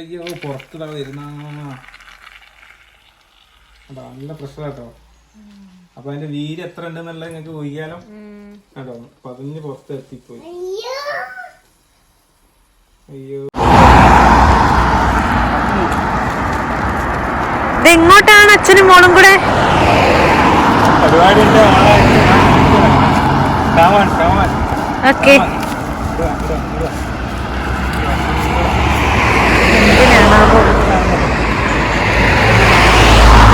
അയ്യോ പുറത്തിടാ വരുന്ന നല്ല പ്രശ്നമാട്ടോ. അപ്പൊ അതിന്റെ വീര് എത്ര ഉണ്ടെന്നല്ല നിങ്ങക്ക് ഊഹിക്കാലോ കേട്ടോ. പതിഞ്ഞ് പുറത്ത് എത്തിപ്പോയി. അയ്യോ എങ്ങോട്ടാണ് അച്ഛനും മോളും കൂടെ? പരിപാടിന്റെ ഓക്കെ.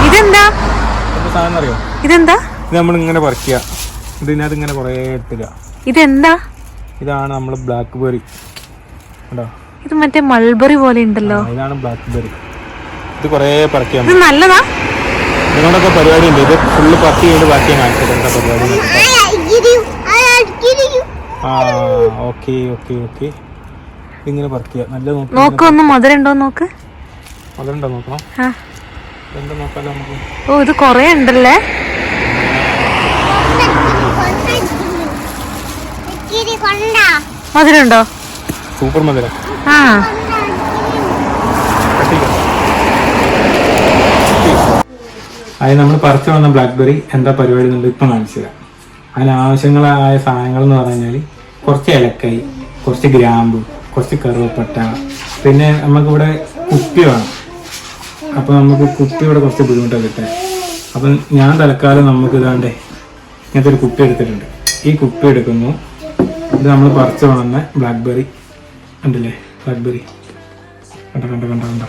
ഇതെന്താ സാധനം അറിയോ? ഇതെന്താ? ഇത് നമ്മളിങ്ങനെ പറിക്കുക. ഇതിനകത്ത് ഇങ്ങനെ കൊറേ ഇട്ടില്ല. ഇതെന്താ? ഇതാണ് നമ്മള് ബ്ലാക്ക് ബെറി. ഇത് മറ്റേ മൾബറി പോലെ ഉണ്ടല്ലോ. ഇതാണ് ബ്ലാക്ക് ബെറി. ഇത് കൊറേ പറിക്കാം. ഇത് നല്ലതാ. നിങ്ങളൊക്കെ പരിപാടി ഉണ്ട്. ഇത് ഫുള്ള് പറിച്ച് കഴിഞ്ഞിട്ട് ബാക്കി കാണിച്ചത് എന്താ പരിപാടി. Okay okay okay. ഇതിങ്ങനെ പറിക്കുക. നല്ല നോക്ക്, ഒന്ന് മധുരം ഉണ്ടോ നോക്ക്. മധുരം ഉണ്ടോ നോക്കണം. എന്താ നോക്കാലോ നമുക്ക്. ഓ ഇത് കൊറേ ഉണ്ടല്ലേ. മധുരം ഉണ്ടോ? സൂപ്പർ മധുരം. അത് നമ്മൾ പറിച്ചു വന്ന ബ്ലാക്ക്ബെറി എന്താ പരിപാടി എന്നുള്ളത് ഇപ്പം കാണിച്ചു തരാം. അതിനാവശ്യങ്ങളായ സാധനങ്ങൾ എന്ന് പറഞ്ഞാൽ കുറച്ച് ഏലക്കായി, കുറച്ച് ഗ്രാമ്പു, കുറച്ച് കറുവപ്പട്ട, പിന്നെ നമുക്കിവിടെ കുപ്പി വേണം. അപ്പം നമുക്ക് കുപ്പി ഇവിടെ കുറച്ച് ബുദ്ധിമുട്ടൊക്കെ കിട്ടാൻ. അപ്പം ഞാൻ തൽക്കാലം നമുക്ക് ഇതാണ്ടേ ഇങ്ങനത്തെ ഒരു കുപ്പി എടുത്തിട്ടുണ്ട്. ഈ കുപ്പി എടുക്കുന്നു. ഇത് നമ്മൾ പറിച്ചു വന്ന ബ്ലാക്ക്ബെറി ഉണ്ടല്ലേ, ബ്ലാക്ക്ബെറി കണ്ട കണ്ട കണ്ട കണ്ട.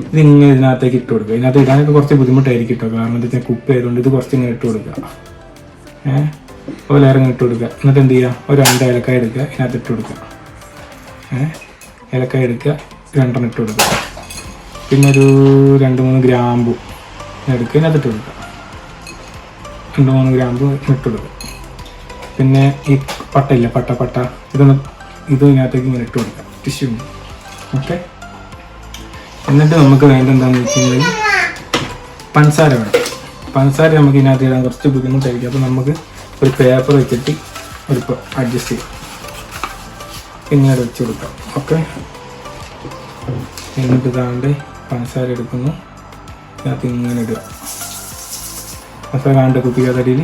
ഇതിങ്ങനെ ഇതിനകത്തേക്ക് ഇട്ട് കൊടുക്കുക. ഇതിനകത്ത് ഇടാനൊക്കെ കുറച്ച് ബുദ്ധിമുട്ടായിരിക്കും കേട്ടോ. കാരണം എന്താ വെച്ചാൽ കുപ്പി ആയതുകൊണ്ട് ഇത് കുറച്ച് ഇങ്ങനെ ഇട്ട് കൊടുക്കുക. ഒരു ലെയർ ഇട്ട് കൊടുക്കുക. എന്നിട്ട് എന്ത് ചെയ്യുക, ഒരു 2 ഏലക്കായ എടുക്കുക, ഇതിനകത്ത് ഇട്ട് കൊടുക്കുക. ഏലക്കായ എടുക്കുക, 2 ഇട്ട് കൊടുക്കുക. പിന്നെ ഒരു 2-3 ഗ്രാമ്പു എടുക്കുക, ഇതിനകത്ത് ഇട്ട് കൊടുക്കുക. 2-3 ഗ്രാമ്പു ഇട്ട് കൊടുക്കുക. പിന്നെ ഈ പട്ട ഇല്ല, പട്ട ഇതൊന്ന് ഇതിനകത്തേക്ക് ഇങ്ങനെ ഇട്ട് കൊടുക്കുക, ടിഷ്യൂ. ഓക്കെ. എന്നിട്ട് നമുക്ക് വേണ്ട എന്താണെന്ന് വെച്ച് കഴിഞ്ഞാൽ പഞ്ചസാര വേണം. പഞ്ചസാര നമുക്ക് ഇതിനകത്ത് ഇടാൻ കുറച്ച് ബുദ്ധിമുട്ടായിരിക്കും. അപ്പോൾ നമുക്ക് ഒരു പേപ്പർ വെച്ചിട്ട് ഒരു അഡ്ജസ്റ്റ് ചെയ്യും, ഇങ്ങനെ വെച്ച് കൊടുക്കാം. ഓക്കെ. എന്നിട്ട് ഇതാണ്ട് പഞ്ചസാര എടുക്കുന്നു, ഇതിനകത്ത് ഇങ്ങനെ ഇടുക. പഞ്ചസാര കാണേണ്ട കുപ്പിക്കതടിയിൽ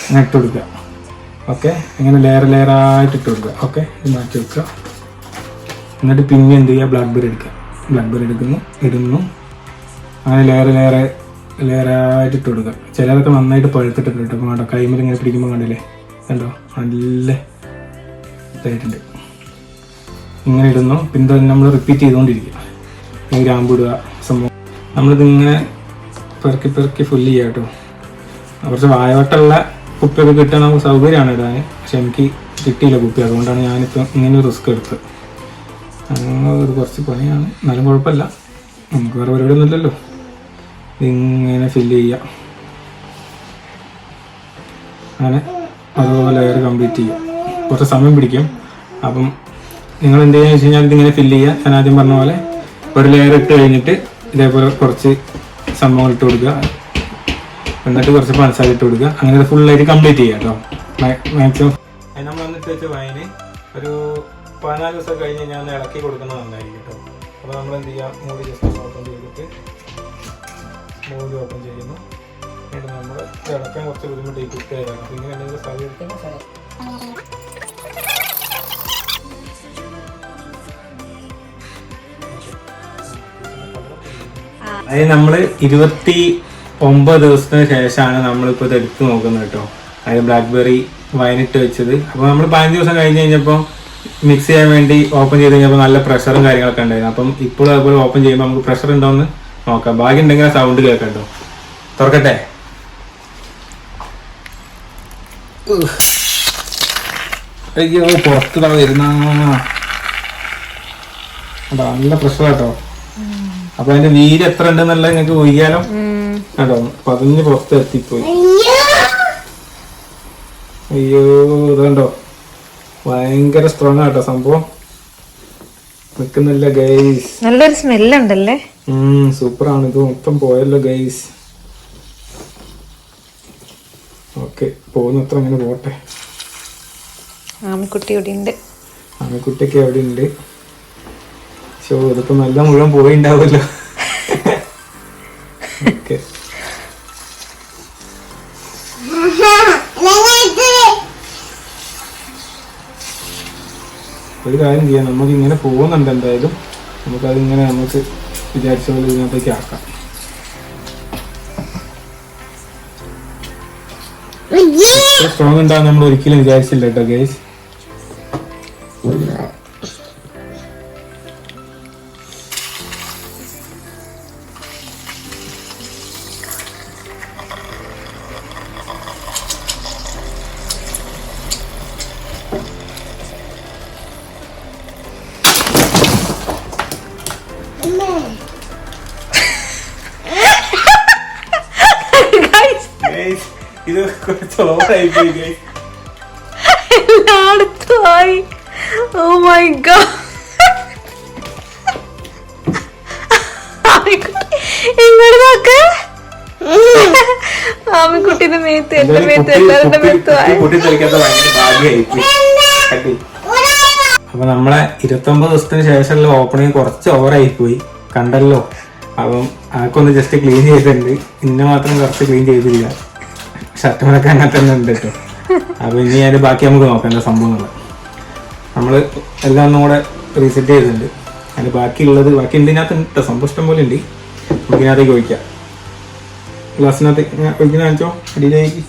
ഇങ്ങനെ ഇട്ട് കൊടുക്കുക. ഓക്കെ. ഇങ്ങനെ ലെയറായിട്ട് ഇട്ട് കൊടുക്കുക. ഓക്കെ. ഇത് മാറ്റി വെക്കുക. എന്നിട്ട് പിന്നെ എന്ത് ചെയ്യുക, ബ്ലാക്ക്ബെറി എടുക്കുക. ബ്ലാക്ക്ബെറി ഇടുന്നു. അങ്ങനെ ലെയറായിട്ട് ഇട്ട് കൊടുക്കുക. ചിലതൊക്കെ നന്നായിട്ട് പഴുത്തിട്ടുണ്ട് കേട്ടോ. അപ്പോൾ കണ്ടോ, കൈമേൽ ഇങ്ങനെ പിടിക്കുമ്പോൾ കണ്ടില്ലേ, കണ്ടോ നല്ല ഇതായിട്ടുണ്ട്. ഇങ്ങനെ ഇടുന്നു. പിന്നെ നമ്മൾ റിപ്പീറ്റ് ചെയ്തുകൊണ്ടിരിക്കുക. ഗ്രാമ്പ് ഇടുക. സംഭവം നമ്മളിതിങ്ങനെ പെറുക്കി ഫുള്ള് ചെയ്യുക കേട്ടോ. കുറച്ച് വായവട്ടമുള്ള കുപ്പിയൊക്കെ കിട്ടാൻ നമുക്ക് സൗകര്യമാണ് ഇടാൻ. പക്ഷെ എനിക്ക് കിട്ടിയില്ല കുപ്പി, അതുകൊണ്ടാണ് ഞാനിപ്പോൾ ഇങ്ങനെ റിസ്ക് എടുത്തത്. ഒരു കുറച്ച് പണിയാണ്, എന്നാലും കുഴപ്പമില്ല. നമുക്ക് വേറെ പരിപാടിയൊന്നും ഇല്ലല്ലോ. ഇങ്ങനെ ഫില്ല് ചെയ്യുക. അങ്ങനെ അതുപോലെ ലെയർ കംപ്ലീറ്റ് ചെയ്യുക. കുറച്ച് സമയം പിടിക്കും. അപ്പം നിങ്ങൾ എന്ത് ചെയ്യുക വെച്ച് കഴിഞ്ഞാൽ ഇതിങ്ങനെ ഫില്ല് ചെയ്യുക. ഞാൻ ആദ്യം പറഞ്ഞ പോലെ ഒരു ലെയർ ഇട്ട് കഴിഞ്ഞിട്ട് ഇതേപോലെ കുറച്ച് സംഭവങ്ങൾ ഇട്ട് കൊടുക്കുക. എന്നിട്ട് കുറച്ച് പഞ്ചസാര ഇട്ട് കൊടുക്കുക. അങ്ങനെ ഫുള്ളായിട്ട് കംപ്ലീറ്റ് ചെയ്യുക കേട്ടോ. മാക്സിമം നമ്മൾ വന്നിട്ട് വെച്ച വൈന് ഒരു 14 ദിവസം കഴിഞ്ഞ് ഞാൻ ഇളക്കി കൊടുക്കുന്നത് നന്നായിരിക്കും കേട്ടോ. അപ്പോൾ നമ്മൾ എന്ത് ചെയ്യുക, മൂടി ജസ്റ്റ് ഓപ്പൺ ചെയ്തിട്ട് മൂടി ഓപ്പൺ ചെയ്യുന്നു. എന്നിട്ട് നമ്മൾ ഇളക്കാൻ കുറച്ച് ബുദ്ധിമുട്ട് ഈ കുട്ടിയായിരുന്നു. അപ്പോൾ ഇങ്ങനെ എന്തെങ്കിലും സാധ്യത അത് നമ്മൾ 29 ദിവസത്തിന് ശേഷമാണ് നമ്മളിപ്പോൾ ഇത് എടുത്ത് നോക്കുന്നത് കേട്ടോ. അതായത് ബ്ലാക്ക്ബെറി വൈനിട്ട് വെച്ചത്. അപ്പോൾ നമ്മൾ 15 ദിവസം കഴിഞ്ഞ് കഴിഞ്ഞപ്പോൾ മിക്സ് ചെയ്യാൻ വേണ്ടി ഓപ്പൺ ചെയ്ത് കഴിഞ്ഞപ്പോൾ നല്ല പ്രഷറും കാര്യങ്ങളൊക്കെ ഉണ്ടായിരുന്നു. അപ്പം ഇപ്പോഴും അതുപോലെ ഓപ്പൺ ചെയ്യുമ്പോൾ നമുക്ക് പ്രഷർ ഉണ്ടോയെന്ന് നോക്കാം. ഭാഗ്യം ഉണ്ടെങ്കിൽ ആ സൗണ്ട് കേൾക്കാം കേട്ടോ. തുറക്കട്ടെ. അയ്യോ പുറത്തിടാ വരുന്ന നല്ല പ്രഷർ കേട്ടോ. അപ്പൊ അതിന്റെ വീര് എത്ര ഉണ്ടെന്നല്ല നിങ്ങൾക്ക് ഊഹിക്കാലോ കേട്ടോ. പതിഞ്ഞ് പുറത്ത് എത്തിപ്പോയി. അയ്യോ ഇതുണ്ടോ, ഭയങ്കര സ്ട്രോങ് ആട്ടോ സംഭവം. നിക്കുന്നില്ല ഗൈസ്. നല്ലൊരു സ്മെല്ലുണ്ടല്ലേ. സൂപ്പറാണ്. ഇത് മൊത്തം പോയല്ലോ ഗൈസ്. ഓക്കെ, പോകുന്നത്ര അങ്ങനെ പോട്ടെ. ആമക്കുട്ടി ഇവിടെ ഉണ്ട്. ആമിക്കുട്ടിയൊക്കെ അവിടെ ഉണ്ട്. ഷോ ഇതിപ്പോ നല്ല മുഴുവൻ പോയിണ്ടാവുമല്ലോ. ഓക്കെ, ഒരു കാര്യം ചെയ്യാം, നമുക്ക് ഇങ്ങനെ പോകുന്നുണ്ട്. എന്തായാലും നമുക്കതിങ്ങനെ നമുക്ക് വിചാരിച്ച പോലെ ഇതിനകത്തേക്ക് ആക്കാം. സ്ട്രോങ് ഉണ്ടാവും നമ്മൾ ഒരിക്കലും വിചാരിച്ചില്ല കേട്ടോ ഗൈസ്. ഇത് കുറച്ച് ഓവറായി പോയി ഗൈസ്. എല്ലായിടത്തുമായി. Oh my God. ഇങ്ങോട്ട് നോക്ക്. ആമിക്കുട്ടിന്റെ മേത്ത്, എന്റെ മേത്ത്, എല്ലാവരുടെ മേത്തുമായി. അപ്പൊ നമ്മളെ 29 ദിവസത്തിന് ശേഷമുള്ള ഓപ്പണിങ് കുറച്ച് ഓവറായി പോയി കണ്ടല്ലോ. അപ്പം ആക്കൊന്ന് ജസ്റ്റ് ക്ലീൻ ചെയ്തിട്ടുണ്ട്. ഇന്നെ മാത്രം കുറച്ച് ക്ലീൻ ചെയ്തില്ല. ഷർട്ടുകളൊക്കെ അങ്ങനെ തന്നെ ഉണ്ട് കേട്ടോ. അപ്പൊ ഇനി അതിന്റെ ബാക്കി നമുക്ക് നോക്കാം എന്താ സംഭവങ്ങൾ. നമ്മള് എല്ലാം ഒന്നും കൂടെ റീസെറ്റ് ചെയ്തിട്ടുണ്ട്. അതിന് ബാക്കിയുള്ളത് ബാക്കി ഇതിനകത്ത് കേട്ടോ, സംഭവം ഇഷ്ടം പോലെ ഉണ്ട്. നമുക്ക് ഇതിനകത്തേക്ക് ഒഴിക്കാം. ഗ്ലാസ്സിനകത്ത് ഒഴിക്കുന്ന കാണിച്ചോ അടിയിലേക്ക്.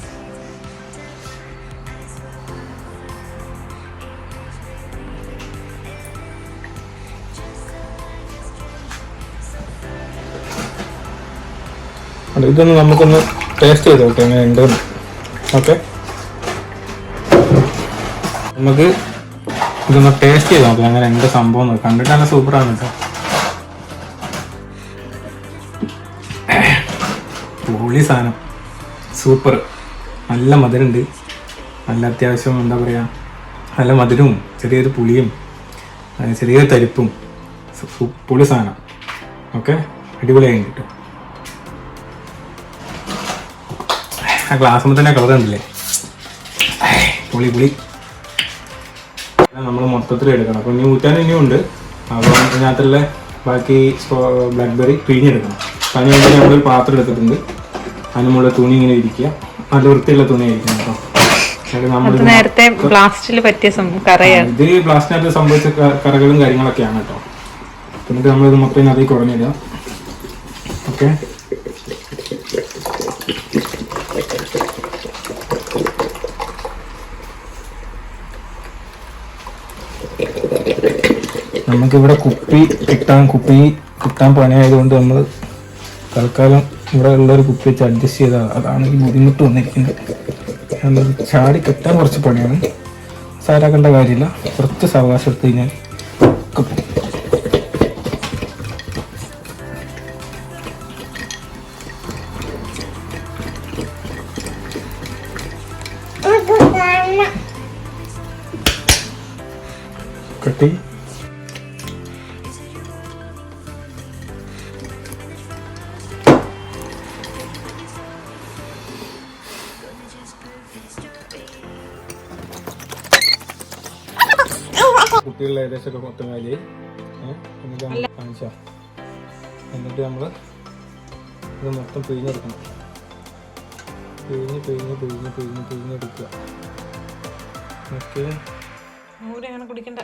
ഇതൊന്ന് നമുക്കൊന്ന് ടേസ്റ്റ് ചെയ്ത് നോക്കാം എങ്ങനെ ഉണ്ടെന്ന്. ഓക്കെ, നമുക്ക് ഇതൊന്ന് ടേസ്റ്റ് ചെയ്ത് നോക്കാം അങ്ങനെ എന്താ സംഭവം. കണ്ടിട്ട് നല്ല സൂപ്പറാണ് കേട്ടോ. പൊളി സാധനം, സൂപ്പർ. നല്ല മധുരമുണ്ട്, നല്ല അത്യാവശ്യം എന്താ പറയുക, നല്ല മധുരവും ചെറിയൊരു പുളിയും ചെറിയൊരു തരിപ്പും. പൊളി സാധനം. ഓക്കെ, അടിപൊളിയായി കിട്ടും. ആ ഗ്ലാസ് തന്നെ കളർ ഉണ്ടല്ലേ, പുളി പുളി. നമ്മൾ മൊത്തത്തിൽ എടുക്കണം. അപ്പോൾ ഇനി ഊറ്റാൻ ഇനിയും ഉണ്ട്. അപ്പോൾ ഇതിനകത്തുള്ള ബാക്കി ബ്ലാക്ക്ബെറി പിഴിഞ്ഞെടുക്കണം. അപ്പം അതിന് വേണ്ടി നമ്മളൊരു പാത്രം എടുത്തിട്ടുണ്ട്. അതിന് മുകളിൽ തുണി ഇങ്ങനെ ഇരിക്കുക, നല്ല വൃത്തിയുള്ള തുണി ആയിരിക്കണം കേട്ടോ. നേരത്തെ ബ്ലാസ്റ്റിൽ പറ്റിയ ഇത് ബ്ലാസ്റ്റിനകത്ത് സംഭവിച്ച കറകളും കാര്യങ്ങളൊക്കെയാണ് കേട്ടോ. എന്നിട്ട് നമ്മളിത് മൊത്തം ഇതിനകത്തേക്ക് കുറഞ്ഞിടുക. ഓക്കെ, നമുക്കിവിടെ കുപ്പി കിട്ടാൻ പണിയായതുകൊണ്ട് നമ്മൾ തൽക്കാലം ഇവിടെ ഉള്ളൊരു കുപ്പി വെച്ച് അഡ്ജസ്റ്റ് ചെയ്താൽ അതാണ് ഈ ബുദ്ധിമുട്ട് വന്നിരിക്കുന്നത്. ചാടി കിട്ടാൻ കുറച്ച് പണിയാണ്, സാരാക്കേണ്ട കാര്യമില്ല. കുറച്ച് സാവകാശം എടുത്തു കഴിഞ്ഞാൽ കട്ടി. കുട്ടികളുടെ ഏകദേശമൊക്കെ മൊത്തം കാലിയായി. എന്നിട്ട് നമ്മൾ കാണിച്ചാൽ എന്നിട്ട് നമ്മൾ ഇത് മൊത്തം പിഴിഞ്ഞെടുക്കണം. പിഴിഞ്ഞെടുക്കുക. ഓക്കെ, കുടിക്കണ്ട.